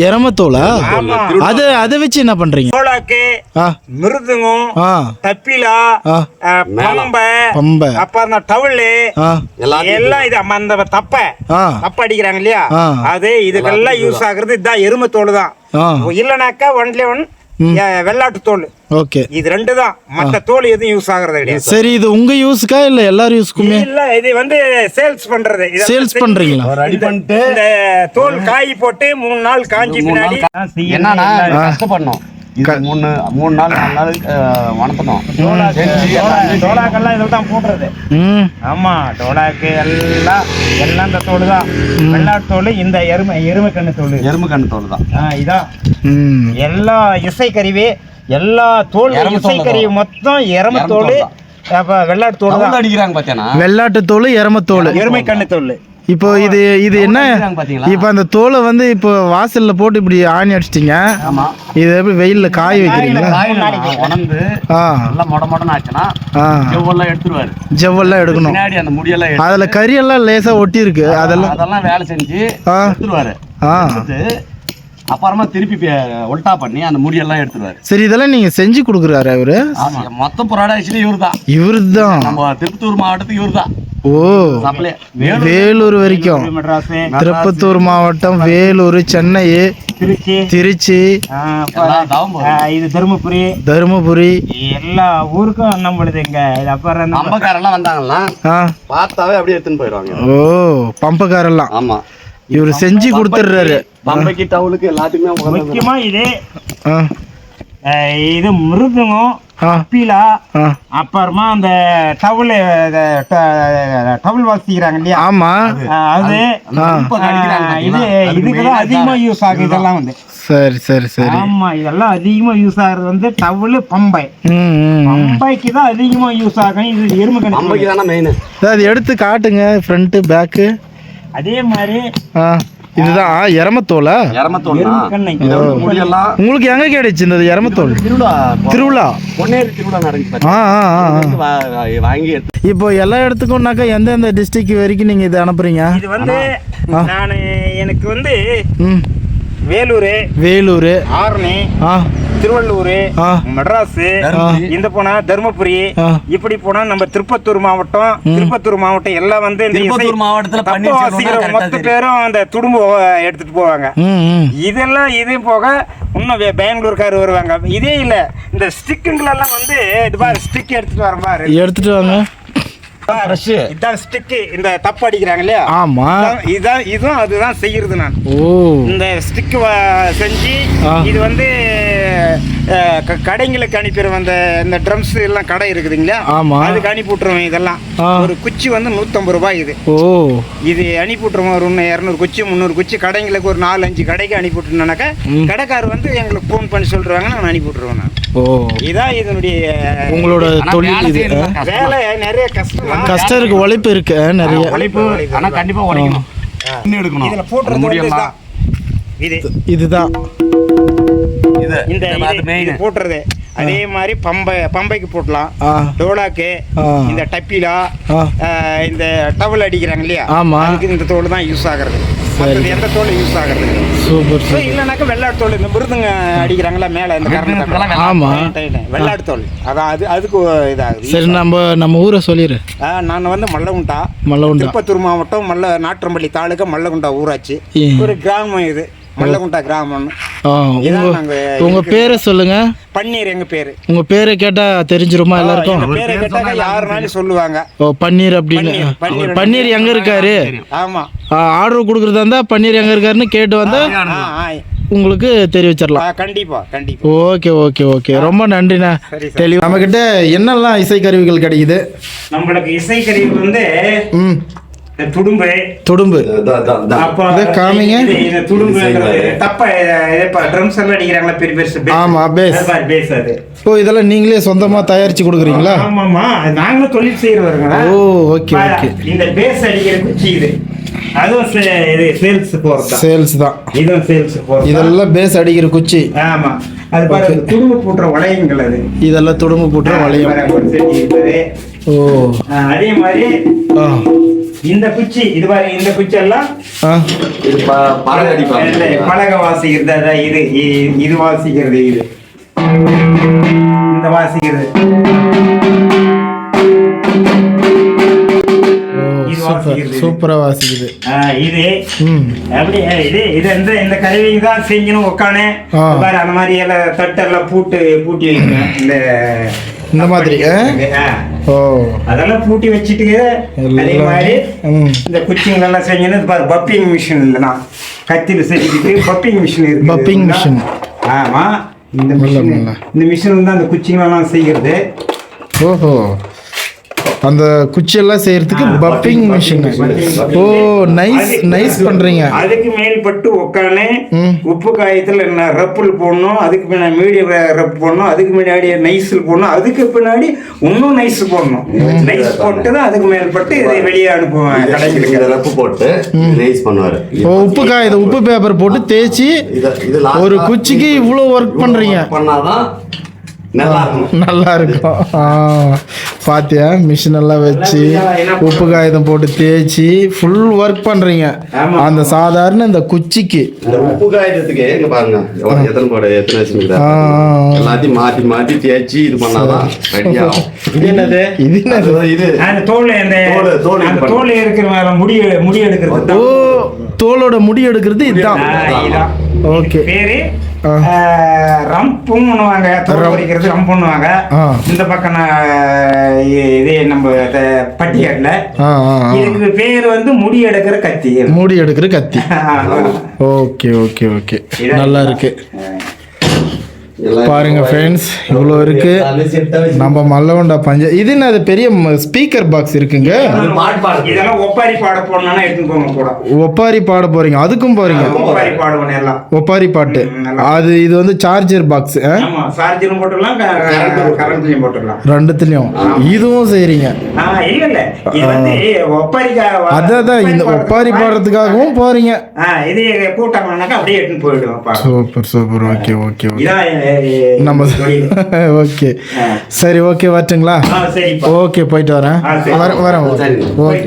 எருமைத்தோலா? அது அதை வச்சு என்ன பண்றீங்க? டோலாக்கு, மிருதுங்கம், தப்பிலா, பம்பை, அப்புறம் டவுலு எல்லாம் இது அந்த தப்பை அடிக்கிறாங்க இல்லையா, அது இதுக்கெல்லாம் யூஸ் ஆகுறது இதான் எருமைத்தோல் தான். இல்லைனாக்கா ஒன்லி ஒன் வெள்ளாட்டு தோல். ஓகே, இது ரெண்டு தான், மற்ற தோல் எதுவும் யூஸ் ஆகுறது கிடையாது. சரி, இது உங்க யூஸ்க்கா இல்ல எல்லாரும் யூஸ்க்குமே? இல்ல, இது வந்து சேல்ஸ் பண்றது. சேல்ஸ் பண்றீங்களா? ரெடி பண்ணிட்டு இந்த தோல் காய் போட்டு 3 நாள் காஞ்சி பின்னாடி என்னன்னா கஷ்டப்படணும். மூணு நாள் 4 நாள் வணக்கணும். டோலாக்கெல்லாம் இதில் தான் போடுறது. ஆமா, டோலாக்கு எல்லாம் இந்த தோல் தான். வெள்ளாட்டு தோல், இந்த எருமைக்கண்ணு தோல் தான். இதான் எல்லா இசைக்கருவி, எல்லா தோல் இசைக்கருவி மொத்தம் எருமைத்தோல், வெள்ளாட்டு தோல் தான் அடிக்கிறாங்க. பார்த்தேன்னா வெள்ளாட்டு தோல், எருமைத்தோல், எருமைக்கண்ணு தோல். இப்போ இது என்ன? இப்போ அந்த தோலை வந்து இப்போ வாசல்ல போட்டு இப்படி ஆணி அடிச்சிட்டீங்க. இது எப்படி வெயில்ல காய வைக்கிறீங்களா? ஜவ்வெல்லாம் எடுக்கணும். அதுல கரியெல்லாம் லேசா ஒட்டி இருக்கு. அதெல்லாம் வேலை செஞ்சு எடுத்துருவாரு. அப்புறமா திருப்பி ஒல்டா பண்ணி அந்த முடியெல்லாம் எடுத்துருவாரு. சரி, இதெல்லாம் நீங்க செஞ்சு கொடுக்குறாரு அவரு? மொத்தம் ப்ராடக்ட்ல இவருதான். நம்ம திருப்பத்தூர் மாவட்டத்துக்கு இவருதான். ஓ, வேலூர் வரைக்கும், திருப்பத்தூர் மாவட்டம், வேலூர், சென்னை, திருச்சி, இது தருமபுரி எல்லா ஊருக்கும் நம்மளுது. இங்க அப்புறம் பம்பக்காரெல்லாம் வந்தாங்கன்னா பார்த்தாவே அப்படியே எடுத்துன்னு போயிடுவாங்க. ஓ, பம்பக்காரெல்லாம். ஆமா, இவரு செஞ்சு கொடுத்துடுறாரு. பம்பைக்கு டவுலுக்கு எல்லாத்துக்குமே முக்கியமா இது மிருதுங்கம், கப்பிலா, அப்புறமா அந்த டவுல் வாசிக்கிறாங்க இல்லையா? ஆமா, அது இதுக்குதான் அதிகமா யூஸ் ஆகுது. இதெல்லாம் வந்து சரி சரி சரி. ஆமா, இதெல்லாம் அதிகமா யூஸ் ஆகுறது வந்து டவுல், பம்பை. பம்பைக்கு தான் அதிகமா யூஸ் ஆகும். இது எருமைக்கண்ணு பம்பைக்கு தானே மெயின். அது எடுத்து காட்டுங்க, ஃப்ரண்ட் பேக்கு. அதே மாதிரி இதுதான் எருமைத்தோலா? உங்களுக்கு எங்க கிடைச்சு இந்த எருமைத்தோல்? திருவிழா பொன்னேரி திருவிழா நடந்துச்சு. வாங்கி இப்போ எல்லா இடத்துக்கும்னாக்கா எந்தெந்த டிஸ்ட்ரிக்ட் வரைக்கும் நீங்க இதை அனுப்புறீங்க? இது வந்து எனக்கு வந்து வேலூர், ஆரணி, திருவள்ளூர், மெட்ராஸ், இந்த போனா தருமபுரி, இப்படி போனா நம்ம திருப்பத்தூர் மாவட்டம் எல்லாம் வந்து திருப்பத்தூர் மாவட்டத்துல மொத்த பேரும் அந்த துடும்பு எடுத்துட்டு போவாங்க. இதெல்லாம் இது போக இன்னும் பெங்களூர்காரர் வருவாங்க. இதே இல்ல, இந்த ஸ்டிக்குங்களெல்லாம் வந்து இது பாரு, ஸ்டிக் எடுத்துட்டு வர பாரு, எடுத்துட்டு வாங்க. இதான் ஸ்டிக், இந்த தப்பு அடிக்கிறாங்க இல்லையா? ஆமா, இதுவும் அதுதான் செய்யறது. நான் இந்த ஸ்டிக் செஞ்சு இது வந்து கடைங்களுக்கு அனுப்பிடுவேன். இந்த ட்ரம்ஸ் எல்லாம் கடை இருக்குதுங்களா, அதுக்கு அனுப்பி விட்டுருவேன். இதெல்லாம் ஒரு குச்சி வந்து 150 ரூபாய். இது அனுப்பி விட்டுருவோம். ஒரு 200 குச்சி 300 குச்சி கடைங்களுக்கு ஒரு 4-5 கடைக்கு அனுப்பி விட்டுனாக்கா கடைக்காரர் வந்து எங்களுக்கு ஃபோன் பண்ணி சொல்றாங்க, நான் அனுப்பி விட்டுருவேன். நான் இதான் இதனுடைய உங்களோட தொழில். இது வேலை நிறைய கஷ்டம் இருக்கு, உழைப்பு இருக்கு, நிறைய உழைப்பு. ஆனா கண்டிப்பா உழைக்கணும், எடுக்கணும். இதுல போடுறது இதுதான் இந்த போட்டுறது. அதே மாதிரி பம்பைக்கு போடலாம், டோலாக்கு, இந்த டப்பிலா, இந்த டவல் அடிக்கிறாங்க இல்லையா, அதுக்கு இந்த தோல் தான் யூஸ் ஆகுறது. எந்த தோல் யூஸ் ஆகுறது இல்லைனாக்கா வெள்ளாட்டு தோல். இந்த மிருதுங்க அடிக்கிறாங்களா மேல, இந்த வெள்ளாட்டு தோல், அதான் அதுக்கு இதாகுது. சரி, நம்ம ஊரை சொல்லிடு. நான் வந்து மல்லகுண்டா, திருப்பத்தூர் மாவட்டம், நாற்றம்பள்ளி தாலுகா, மல்லகுண்டா ஊராட்சி, ஒரு கிராமம். இது மல்லகுண்டா கிராமம். உங்க பேரை சொல்லுங்க. பன்னீர் எங்க பேரு. உங்க பேரை கேட்டா தெரிஞ்சிருமா எல்லாருக்கும்? பேரை கேட்டா யாருனாலும் சொல்லுவாங்க. பன்னீர் அப்படின்னு. பன்னீர் எங்க இருக்காரு? ஆமா, ஆர்டர் கொடுக்கறதா இருந்தா பன்னீர் எங்க இருக்காருன்னு கேட்டு வந்தா உங்களுக்கு தெரிவிச்சிடலாம். கண்டிப்பா. ஓகே ஓகே ஓகே, ரொம்ப நன்றிண்ணா. தெளிவா. நம்ம கிட்ட என்னெல்லாம் இசைக்கருவிகள் கிடைக்குது? நம்மளுக்கு இசைக்கருவி வந்து துடும்பு, காமிங்க. ட்ரம்ஸ் எல்லாம் அடிக்கிறாங்களா பெரிய பெரிய. ஆமா, பேஸ். அது இதெல்லாம் நீங்களே சொந்தமா தயாரிச்சு கொடுக்குறீங்களா? ஆமாமா, நாங்களும் தொழில் செய்யறவங்க. ஓ, ஓகே ஓகே. இந்த பேஸ் அடிக்கிற குச்சி இது, அதுவும் சேல்ஸ் தான். இதுவும் சேல்ஸ் போறது. இதெல்லாம் பேஸ் அடிக்கிற குச்சி. ஆமா, அது பாருங்க, துடும்பு போடுற வளையங்கள். அது இதெல்லாம் துடும்பு போடுற வளையம். ஓ, அதே மாதிரி இந்த குச்சி இது பாருங்க, இந்த குச்சி எல்லாம் இது பலகை அடிப்பாங்க. பலகை வாசிக்கிறது. அதான் இது வாசிக்கிறது. இந்த வாசிக்கிறது சூப்பரா வாசிக்குது. இது அப்படி இது இந்த கருவிக்கு தான் செஞ்சணும் உட்கானே பாரு. அந்த மாதிரி எல்லாம் தட்டெல்லாம் பூட்டி வைக்கணும். இந்த மாதிரி அதெல்லாம் பூட்டி வச்சுட்டு அதே மாதிரி இந்த குச்சிங்களெல்லாம் செஞ்சணும். பப்பிங் மிஷின் இல்லைன்னா கத்தியில் செஞ்சுக்கிட்டு பப்பிங் மிஷின் இருக்கு. Buffing machine. ஆமா, இந்த மிஷின் தான் அந்த குச்சிங்களெல்லாம் செய்கிறது. ஓஹோ, அந்த குச்சியெல்லாம் செய்யறதுக்கு பப்பிங் மிஷின். ஓ, நைஸ் பண்றீங்க. அதுக்கு மேல்பட்டு உட்காந்து உப்பு காயத்துல ரப்புல் போடணும். அதுக்கு பின்னாடி மீடியம் ரப் போடணும். அதுக்கு முன்னாடி நைஸில் போடணும். அதுக்கு பின்னாடி இன்னும் நைஸ் போடணும். நைஸ் போட்டு தான் அதுக்கு மேல்பட்டு இதை வெளியே அனுப்புவேன். கடைக்கு ரப்பு போட்டு நைஸ் பண்ணுவாரு. உப்பு காயத்தை உப்பு பேப்பர் போட்டு தேய்ச்சி ஒரு குச்சிக்கு இவ்வளவு ஒர்க் பண்றீங்க. பண்ணாதான் நல்லா இருக்கும். பாத்தியா, மிஷின் எல்லாம் வச்சு உப்பு காகிதம் போட்டு தேய்ச்சி ஃபுல் ஒர்க் பண்றீங்க. அந்த சாதாரண இந்த குச்சிக்கு உப்பு காகிதத்துக்கு எங்க பாருங்க எத்தனை எல்லாத்தையும் மாத்தி மாத்தி தேய்ச்சி இது பண்ணாதான் ரெடி ஆகும். இது தோல் இருக்கிற முடி எடுக்கிறது. ஓ, தோலோட முடி எடுக்கிறது இதுதான். ஓகே, பேரு ரம்ப் பண்ணுவாங்க. ரம்ப் பண்ணுவாங்க. இந்த பக்கம் இது நம்ம பட்டியாட்டுல இதுக்கு பேர் வந்து முடி எடுக்கிற கத்தி. முடி எடுக்கிற கத்தி. ஓகே ஓகே ஓகே, நல்லா இருக்கு. பாருங்க ஃப்ரெண்ட்ஸ், இவ்வளோ இருக்கு நம்ம மல்லவண்டா பஞ்ச. இது என்ன, அது பெரிய ஸ்பீக்கர் பாக்ஸ் இருக்குங்க. இதெல்லாம் ஒப்பாரி பாட போடணும்னா எடுத்துட்டு போங்க கூட. ஒப்பாரி பாட போறீங்க, அதுக்கும் போறீங்க. ஒப்பாரி பாடுவோம் எல்லாம். ஒப்பாரி பாட்டு. அது இது வந்து சார்ஜர் பாக்ஸ். ஆமா, சார்ஜரும் போட்டுடலாம், கரண்ட்லயும் போட்டுடலாம், ரெண்டுத்துலயும். இதுவும் செய்றீங்க? இல்ல இல்ல, இது வந்து ஒப்பாரி. அதான் இந்த ஒப்பாரி பாடுறதுக்காகவும் போறீங்க. இது கூட்டாங்கன்னாக்கா அப்படியே எடுத்துட்டு போயிடுவோம். Super super. Okay okay okay, நம்ம ஓகே சரி, ஓகே வரட்டுங்களா? ஓகே, போயிட்டு வரேன். வரேன். ஓகே.